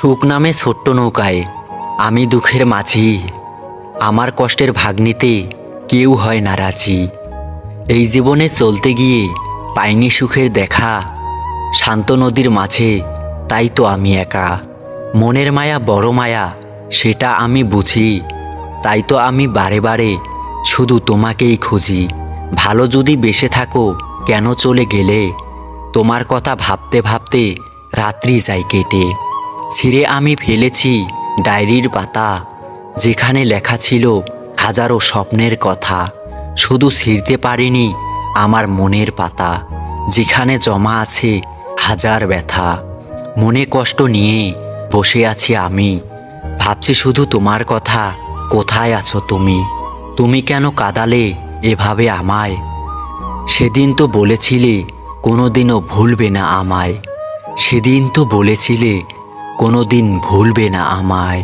সুখ নামে ছোট্ট নৌকায় আমি দুঃখের মাঝি, আমার কষ্টের ভাগ নিতে কেউ হয় না রাজি। এই জীবনে চলতে গিয়ে পাইনি সুখের দেখা, শান্ত নদীর মাঝে তাই তো আমি একা। মনের মায়া বড় মায়া সেটা আমি বুঝি, তাই তো আমি বারে বারে শুধু তোমাকেই খুঁজি। ভালো যদি বেসে থাকো কেন চলে গেলে, তোমার কথা ভাবতে ভাবতে রাত্রি যায় কেটে। ছিঁড়ে আমি ফেলেছি ডায়েরির পাতা, যেখানে লেখা ছিল হাজারো স্বপ্নের কথা। শুধু ছিঁড়তে পারিনি আমার মনের পাতা, যেখানে জমা আছে হাজার ব্যথা। মনে কষ্ট নিয়ে বসে আছি আমি, ভাবছি শুধু তোমার কথা, কোথায় আছো তুমি? তুমি কেন কাঁদালে এভাবে আমায়? সেদিন তো বলেছিলে কোনোদিনও ভুলবে না আমায়, সেদিন তো বলেছিলে কোনোদিন ভুলবে না আমায়।